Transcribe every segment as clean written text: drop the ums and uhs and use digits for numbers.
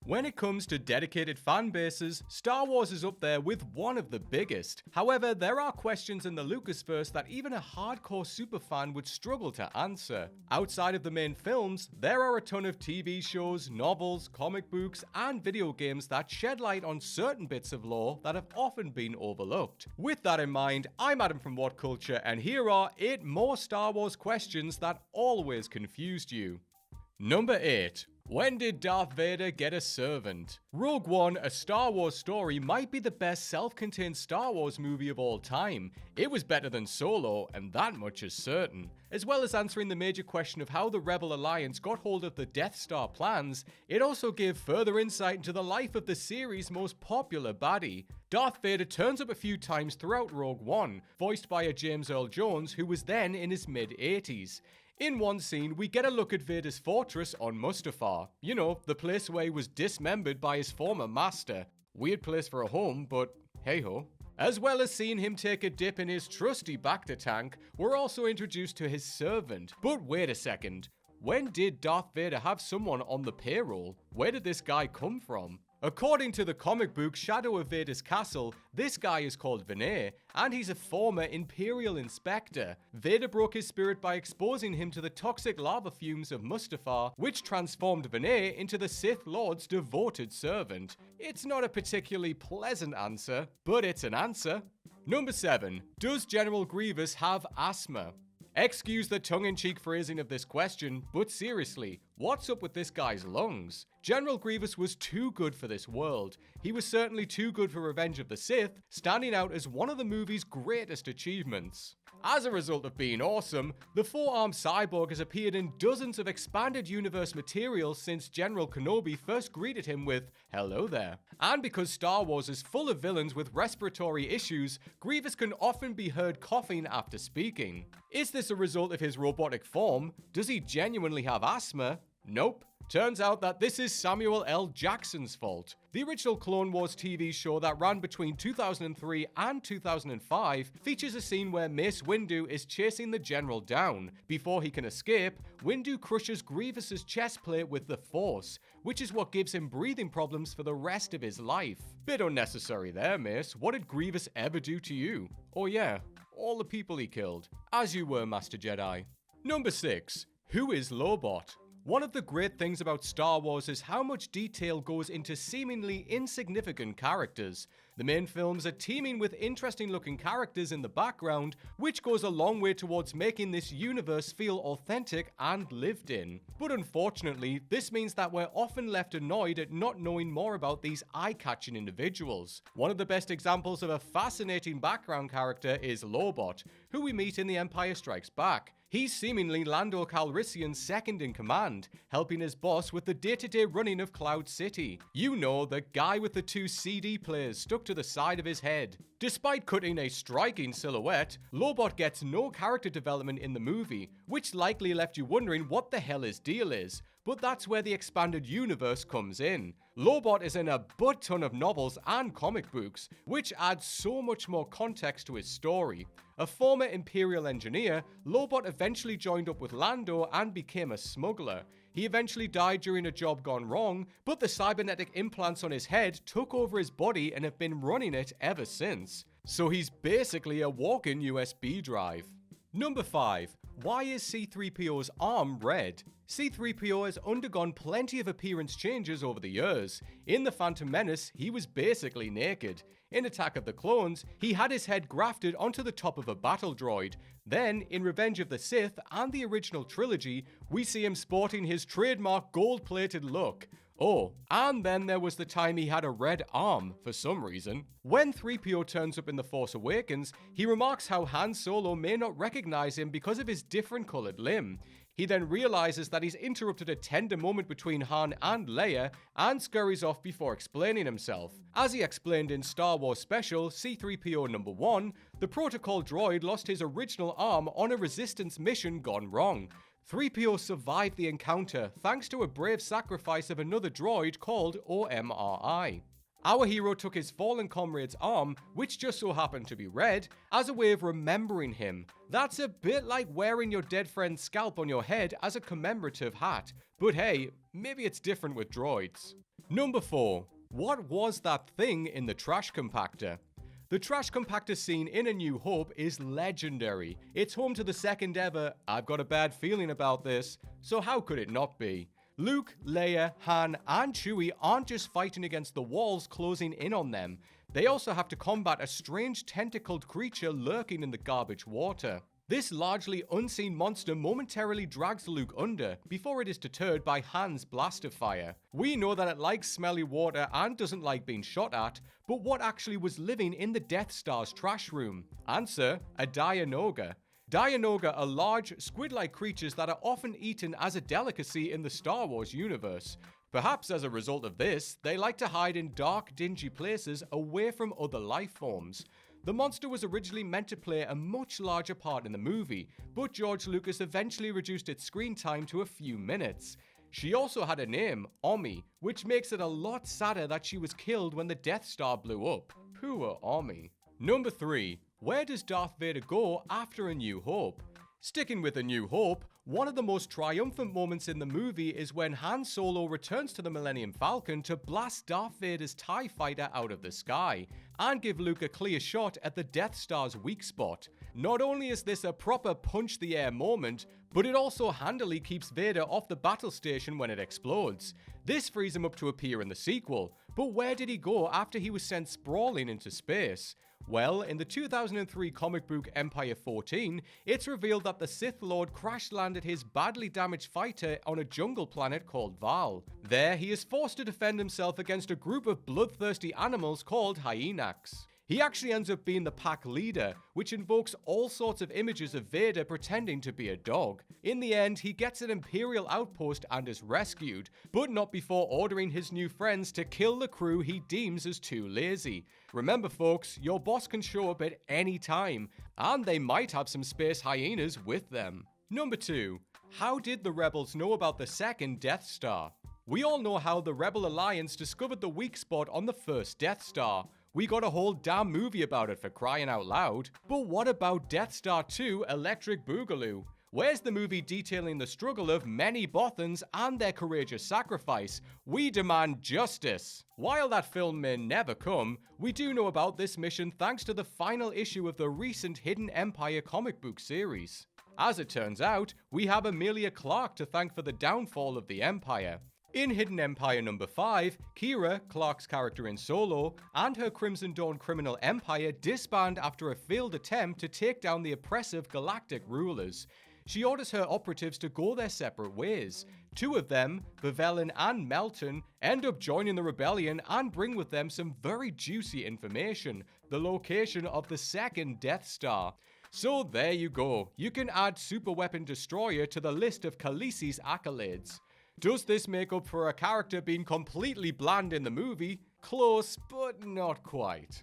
When it comes to dedicated fan bases, Star Wars is up there with one of the biggest. However, there are questions in the Lucasverse that even a hardcore superfan would struggle to answer. Outside of the main films, there are a ton of TV shows, novels, comic books, and video games that shed light on certain bits of lore that have often been overlooked. With that in mind, I'm Adam from What Culture, and here are 8 more Star Wars questions that always confused you. Number 8. When did Darth Vader get a servant? Rogue One, a Star Wars story, might be the best self-contained Star Wars movie of all time. It was better than Solo, and that much is certain. As well as answering the major question of how the Rebel Alliance got hold of the Death Star plans, it also gave further insight into the life of the series' most popular baddie. Darth Vader turns up a few times throughout Rogue One, voiced by a James Earl Jones who was then in his mid-80s. In one scene, we get a look at Vader's fortress on Mustafar. You know, the place where he was dismembered by his former master. Weird place for a home, but hey-ho. As well as seeing him take a dip in his trusty Bacta tank, we're also introduced to his servant. But wait a second. When did Darth Vader have someone on the payroll? Where did this guy come from? According to the comic book Shadow of Vader's Castle, this guy is called Vader, and he's a former Imperial inspector. Vader broke his spirit by exposing him to the toxic lava fumes of Mustafar, which transformed Vader into the Sith Lord's devoted servant. It's not a particularly pleasant answer, but it's an answer. Number 7. Does General Grievous have asthma? Excuse the tongue-in-cheek phrasing of this question, but seriously, what's up with this guy's lungs? General Grievous was too good for this world. He was certainly too good for Revenge of the Sith, standing out as one of the movie's greatest achievements. As a result of being awesome, the 4-armed cyborg has appeared in dozens of expanded universe materials since General Kenobi first greeted him with, "Hello there." And because Star Wars is full of villains with respiratory issues, Grievous can often be heard coughing after speaking. Is this a result of his robotic form? Does he genuinely have asthma? Nope. Turns out that this is Samuel L. Jackson's fault. The original Clone Wars TV show that ran between 2003 and 2005 features a scene where Mace Windu is chasing the General down. Before he can escape, Windu crushes Grievous's chest plate with the Force, which is what gives him breathing problems for the rest of his life. Bit unnecessary there, Mace. What did Grievous ever do to you? Oh yeah, all the people he killed. As you were, Master Jedi. Number 6. Who is Lobot? One of the great things about Star Wars is how much detail goes into seemingly insignificant characters. The main films are teeming with interesting looking characters in the background, which goes a long way towards making this universe feel authentic and lived in. But unfortunately, this means that we're often left annoyed at not knowing more about these eye-catching individuals. One of the best examples of a fascinating background character is Lobot, who we meet in The Empire Strikes Back. He's seemingly Lando Calrissian's second in command, helping his boss with the day-to-day running of Cloud City. You know, the guy with the 2 CD players stuck to the side of his head. Despite cutting a striking silhouette, Lobot gets no character development in the movie, which likely left you wondering what the hell his deal is. But that's where the expanded universe comes in. Lobot is in a butt ton of novels and comic books, which adds so much more context to his story. A former Imperial engineer, Lobot eventually joined up with Lando and became a smuggler. He eventually died during a job gone wrong, but the cybernetic implants on his head took over his body and have been running it ever since. So he's basically a walking USB drive. Number 5. Why is C-3PO's arm red? C-3PO has undergone plenty of appearance changes over the years. In The Phantom Menace, he was basically naked. In Attack of the Clones, he had his head grafted onto the top of a battle droid. Then, in Revenge of the Sith and the original trilogy, we see him sporting his trademark gold-plated look. Oh, and then there was the time he had a red arm, for some reason. When 3PO turns up in The Force Awakens, he remarks how Han Solo may not recognize him because of his different colored limb. He then realizes that he's interrupted a tender moment between Han and Leia and scurries off before explaining himself. As he explained in Star Wars Special C-3PO number 1, the protocol droid lost his original arm on a resistance mission gone wrong. 3PO survived the encounter thanks to a brave sacrifice of another droid called OMRI. Our hero took his fallen comrade's arm, which just so happened to be red, as a way of remembering him. That's a bit like wearing your dead friend's scalp on your head as a commemorative hat. But hey, Maybe it's different with droids. Number 4. What was that thing in the trash compactor? The trash compactor scene in A New Hope is legendary. It's home to the second ever "I've got a bad feeling about this," so how could it not be? Luke, Leia, Han, and Chewie aren't just fighting against the walls closing in on them. They also have to combat a strange tentacled creature lurking in the garbage water. This largely unseen monster momentarily drags Luke under before it is deterred by Han's blaster fire. We know that it likes smelly water and doesn't like being shot at, but what actually was living in the Death Star's trash room? Answer: a Dianoga. Dianoga are large, squid-like creatures that are often eaten as a delicacy in the Star Wars universe. Perhaps as a result of this, they like to hide in dark, dingy places away from other life forms. The monster was originally meant to play a much larger part in the movie, but George Lucas eventually reduced its screen time to a few minutes. She also had a name, Omi, which makes it a lot sadder that she was killed when the Death Star blew up. Poor Omi. Number 3. Where does Darth Vader go after A New Hope? Sticking with A New Hope, one of the most triumphant moments in the movie is when Han Solo returns to the Millennium Falcon to blast Darth Vader's TIE fighter out of the sky, and give Luke a clear shot at the Death Star's weak spot. Not only is this a proper punch-the-air moment, but it also handily keeps Vader off the battle station when it explodes. This frees him up to appear in the sequel, but where did he go after he was sent sprawling into space? Well, in the 2003 comic book Empire 14, it's revealed that the Sith Lord crash-landed his badly damaged fighter on a jungle planet called Val. There, he is forced to defend himself against a group of bloodthirsty animals called Hyenax. He actually ends up being the pack leader, which invokes all sorts of images of Vader pretending to be a dog. In the end, he gets an Imperial outpost and is rescued, but not before ordering his new friends to kill the crew he deems as too lazy. Remember folks, your boss can show up at any time, and they might have some space hyenas with them. Number 2. How did the rebels know about the second Death Star? We all know how the Rebel Alliance discovered the weak spot on the first Death Star. We got a whole damn movie about it, for crying out loud. But what about Death Star 2 Electric Boogaloo? Where's the movie detailing the struggle of many Bothans and their courageous sacrifice? We demand justice. While that film may never come, we do know about this mission thanks to the final issue of the recent Hidden Empire comic book series. As it turns out, we have Emilia Clarke to thank for the downfall of the Empire. In Hidden Empire number 5, Kira, Clarke's character in Solo, and her Crimson Dawn criminal empire disband after a failed attempt to take down the oppressive galactic rulers. She orders her operatives to go their separate ways. 2 of them, Bevellen and Melton, end up joining the rebellion and bring with them some very juicy information, the location of the second Death Star. So there you go, you can add Super Weapon Destroyer to the list of Khaleesi's accolades. Does this make up for a character being completely bland in the movie? Close, but not quite.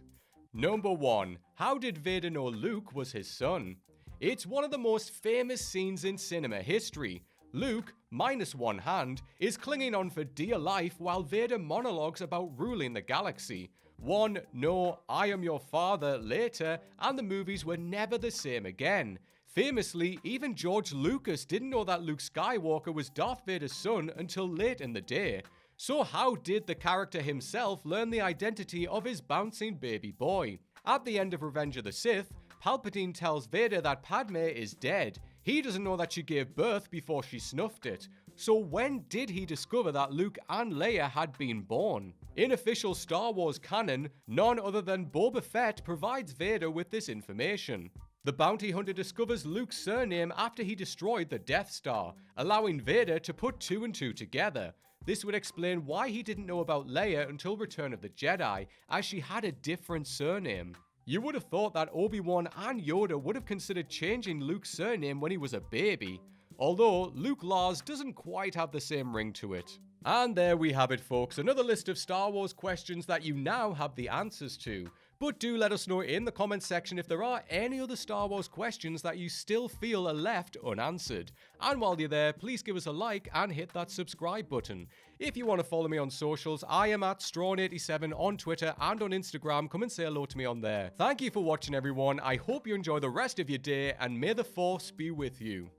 Number 1. How did Vader know Luke was his son? It's one of the most famous scenes in cinema history. Luke, minus one hand, is clinging on for dear life while Vader monologues about ruling the galaxy. One, no, I am your father later, and the movies were never the same again. Famously, even George Lucas didn't know that Luke Skywalker was Darth Vader's son until late in the day. So how did the character himself learn the identity of his bouncing baby boy? At the end of Revenge of the Sith, Palpatine tells Vader that Padme is dead. He doesn't know that she gave birth before she snuffed it. So when did he discover that Luke and Leia had been born? In official Star Wars canon, none other than Boba Fett provides Vader with this information. The bounty hunter discovers Luke's surname after he destroyed the Death Star, allowing Vader to put 2 and 2 together. This would explain why he didn't know about Leia until Return of the Jedi, as she had a different surname. You would have thought that Obi-Wan and Yoda would have considered changing Luke's surname when he was a baby, although Luke Lars doesn't quite have the same ring to it. And there we have it folks, another list of Star Wars questions that you now have the answers to. But do let us know in the comments section if there are any other Star Wars questions that you still feel are left unanswered. And while you're there, please give us a like and hit that subscribe button. If you want to follow me on socials, I am at Strawn87 on Twitter and on Instagram. Come and say hello to me on there. Thank you for watching everyone. I hope you enjoy the rest of your day and may the Force be with you.